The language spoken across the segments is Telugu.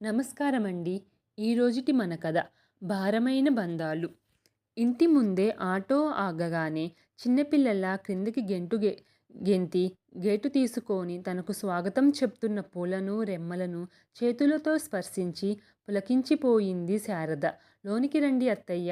నమస్కారమండి. ఈరోజుటి మన కథ భారమైన బంధాలు. ఇంటి ముందే ఆటో ఆగగానే చిన్నపిల్లలా క్రిందికి గెంతి గేటు తీసుకొని తనకు స్వాగతం చెప్తున్న పూలను, రెమ్మలను చేతులతో స్పర్శించి పులకించిపోయింది శారద. లోనికి రండి అత్తయ్య.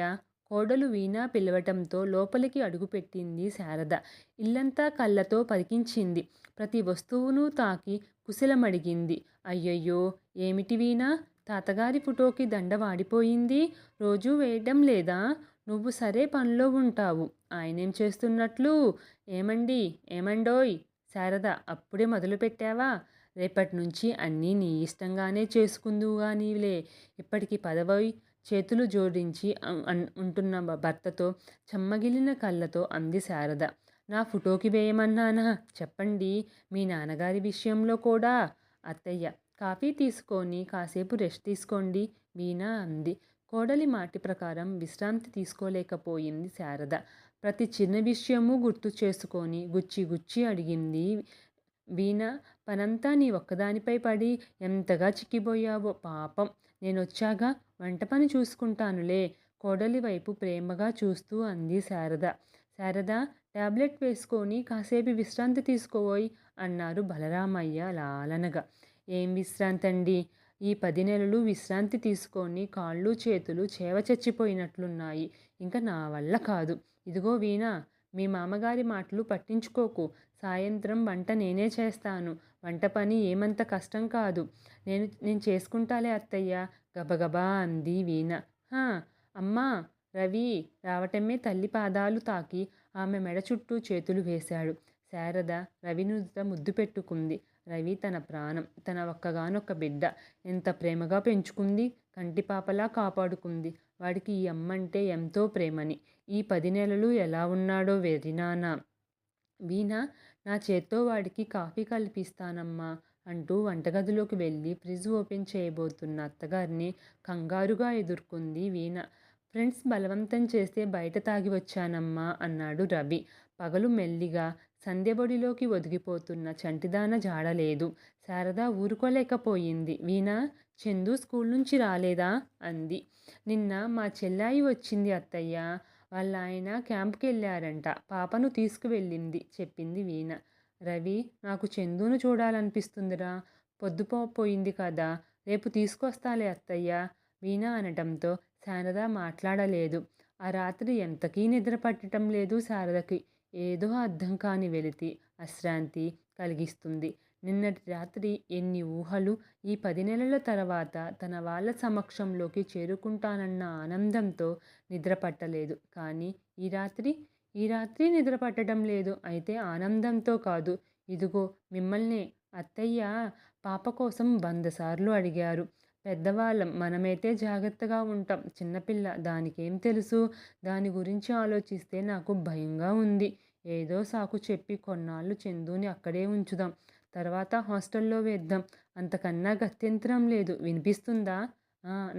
కోడలు వీణ పిలవటంతో లోపలికి అడుగుపెట్టింది శారద. ఇల్లంతా కళ్ళతో పరికించింది. ప్రతి వస్తువును తాకి కుశలమడిగింది. అయ్యయ్యో! ఏమిటి వీణా? తాతగారి ఫోటోకి దండ వాడిపోయింది. రోజూ వేయటం లేదా? నువ్వు సరే పనిలో ఉంటావు. ఆయనేం చేస్తున్నట్లు? ఏమండీ? ఏమండోయ్? శారద, అప్పుడే మొదలుపెట్టావా? రేపట్నుంచి అన్నీ నీ ఇష్టంగానే చేసుకుందువుగానిలే. ఇప్పటికి పదవోయ్. చేతులు జోడించి ఉంటున్న భర్తతో చెమ్మగిల్లిన కళ్ళతో అంది శారద. నా ఫోటోకి వేయమన్నానా? చెప్పండి. మీ నాన్నగారి విషయంలో కూడా. అత్తయ్య, కాఫీ తీసుకొని కాసేపు రెస్ట్ తీసుకోండి, వీణ అంది. కోడలి మాటి ప్రకారం విశ్రాంతి తీసుకోలేకపోయింది శారద. ప్రతి చిన్న విషయమూ గుర్తు చేసుకొని గుచ్చి గుచ్చి అడిగింది వీణ. పనంతా నీ ఒక్కదానిపై పడి ఎంతగా చిక్కిపోయావో పాపం. నేనొచ్చాగా వంట పని చూసుకుంటానులే. కోడలి వైపు ప్రేమగా చూస్తూ అంది శారద. శారద, టాబ్లెట్ వేసుకొని కాసేపు విశ్రాంతి తీసుకోవోయ్ అన్నారు బలరామయ్య లాలనగా. ఏం విశ్రాంతండి? ఈ 10 నెలలు విశ్రాంతి తీసుకొని కాళ్ళు చేతులు చేవ చచ్చిపోయినట్లున్నాయి. ఇంక నా వల్ల కాదు. ఇదిగో వీణా, మీ మామగారి మాటలు పట్టించుకోకు. సాయంత్రం వంట నేనే చేస్తాను. వంట పని ఏమంత కష్టం కాదు. నేను చేసుకుంటాలే అత్తయ్య, గబగబా అంది వీణ. హా! అమ్మా! రవి రావటమే తల్లి పాదాలు తాకి ఆమె మెడ చుట్టూ చేతులు వేశాడు. శారద రవి నుదుట ముద్దు పెట్టుకుంది. రవి తన ప్రాణం, తన ఒక్కగానొక్క బిడ్డ. ఎంత ప్రేమగా పెంచుకుంది. కంటిపాపలా కాపాడుకుంది. వాడికి ఈ అమ్మంటే ఎంతో ప్రేమని. ఈ 10 నెలలు ఎలా ఉన్నాడో వెర్రినాన్న. వీణ, నా చేత్తో వాడికి కాఫీ కలిపిస్తానమ్మా అంటూ వంటగదిలోకి వెళ్ళి ఫ్రిడ్జ్ ఓపెన్ చేయబోతున్న అత్తగారిని కంగారుగా ఎదుర్కొంది వీణ. ఫ్రెండ్స్ బలవంతం చేస్తే బయట తాగి వచ్చానమ్మా అన్నాడు రవి. పగలు మెల్లిగా సంధ్యబొడిలోకి ఒదిగిపోతున్న చంటిదాన జాడలేదు. శారద ఊరుకోలేకపోయింది. వీణ, చందు స్కూల్ నుంచి రాలేదా అంది. నిన్న మా చెల్లాయి వచ్చింది అత్తయ్య. వాళ్ళాయన క్యాంప్కెళ్ళారంట. పాపను తీసుకువెళ్ళింది చెప్పింది వీణ. రవి, నాకు చందును చూడాలనిపిస్తుందిరా. పొద్దుపోయింది కదా. రేపు తీసుకొస్తాలే అత్తయ్య, వీణ అనటంతో శారద మాట్లాడలేదు. ఆ రాత్రి ఎంతకీ నిద్ర పట్టటం లేదు శారదకి. ఏదో అర్థం కాని వెలితి, అశ్రాంతి కలిగిస్తుంది. నిన్నటి రాత్రి ఎన్ని ఊహలు. ఈ 10 నెలల తర్వాత తన వాళ్ళ సమక్షంలోకి చేరుకుంటానన్న ఆనందంతో నిద్ర పట్టలేదు. కానీ ఈ రాత్రి నిద్ర పట్టడం లేదు. అయితే ఆనందంతో కాదు. ఇదిగో మిమ్మల్నే. అత్తయ్య పాప కోసం 100 సార్లు అడిగారు. పెద్దవాళ్ళం మనమైతే జాగ్రత్తగా ఉంటాం. చిన్నపిల్ల, దానికేం తెలుసు? దాని గురించి ఆలోచిస్తే నాకు భయంగా ఉంది. ఏదో సాకు చెప్పి కొన్నాళ్ళు చందుని అక్కడే ఉంచుదాం. తర్వాత హాస్టల్లో వేద్దాం. అంతకన్నా గత్యంతరం లేదు. వినిపిస్తుందా?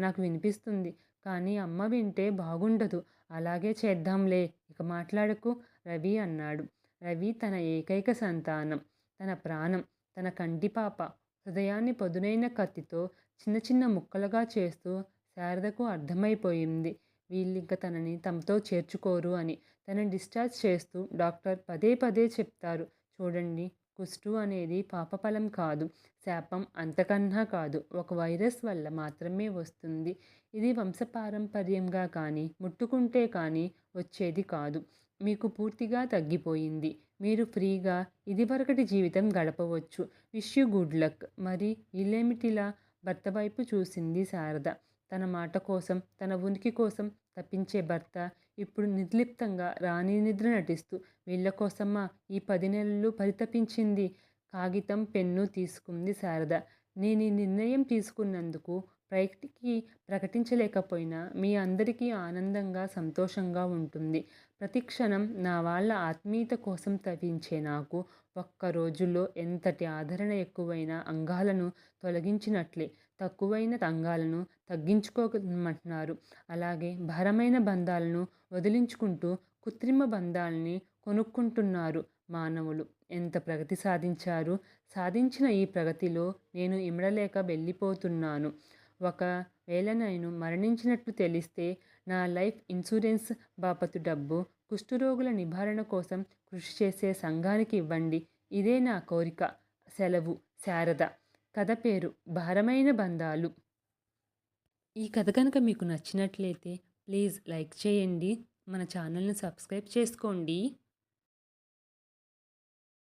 నాకు వినిపిస్తుంది. కానీ అమ్మ వింటే బాగుండదు. అలాగే చేద్దాంలే. ఇక మాట్లాడకు, రవి అన్నాడు. రవి తన ఏకైక సంతానం, తన ప్రాణం, తన కంటిపాప. హృదయాన్ని పదునైన కత్తితో చిన్న చిన్న ముక్కలుగా చేస్తూ శారదకు అర్థమైపోయింది. వీళ్ళింక తనని తమతో చేర్చుకోరు అని. తనని డిశ్చార్జ్ చేస్తూ డాక్టర్ పదే పదే చెప్తారు. చూడండి, కుష్టు అనేది పాపఫలం కాదు, శాపం అంతకన్నా కాదు. ఒక వైరస్ వల్ల మాత్రమే వస్తుంది. ఇది వంశపారంపర్యంగా కానీ ముట్టుకుంటే కానీ వచ్చేది కాదు. మీకు పూర్తిగా తగ్గిపోయింది. మీరు ఫ్రీగా ఇదివరకటి జీవితం గడపవచ్చు. Wish you good luck. మరి వీళ్ళేమిటిలా? భర్త వైపు చూసింది శారద. తన మాట కోసం, తన ఉనికి కోసం తప్పించే భర్త ఇప్పుడు నిర్లిప్తంగా రాణి నిద్ర నటిస్తూ వీళ్ళ కోసమా ఈ 10 నెలలు పరితపించింది. కాగితం పెన్ను తీసుకుంది శారద. నేను ఈ నిర్ణయం తీసుకున్నందుకు బయటికి ప్రకటించలేకపోయినా మీ అందరికీ ఆనందంగా సంతోషంగా ఉంటుంది. ప్రతిక్షణం నా వాళ్ళ ఆత్మీయత కోసం తపించే నాకు ఒక్క రోజులో ఎంతటి ఆదరణ ఎక్కువైన అంగాలను తొలగించినట్లే, తక్కువైన అంగాలను తగ్గించుకోమంటున్నారు. అలాగే భారమైన బంధాలను వదిలించుకుంటూ కృత్రిమ బంధాల్ని కొనుక్కుంటున్నారు మానవులు. ఎంత ప్రగతి సాధించారు. సాధించిన ఈ ప్రగతిలో నేను ఇమడలేక వెళ్ళిపోతున్నాను. ఒకవేళ నేను మరణించినట్లు తెలిస్తే నా లైఫ్ ఇన్సూరెన్స్ బాపతు డబ్బు కుష్ఠరోగుల నివారణ కోసం కృషి చేసే సంఘానికి ఇవ్వండి. ఇదే నా కోరిక. సెలవు శారద. కథ పేరు భారమైన బంధాలు. ఈ కథ కనుక మీకు నచ్చినట్లయితే ప్లీజ్ లైక్ చేయండి. మన ఛానల్ని సబ్స్క్రైబ్ చేసుకోండి.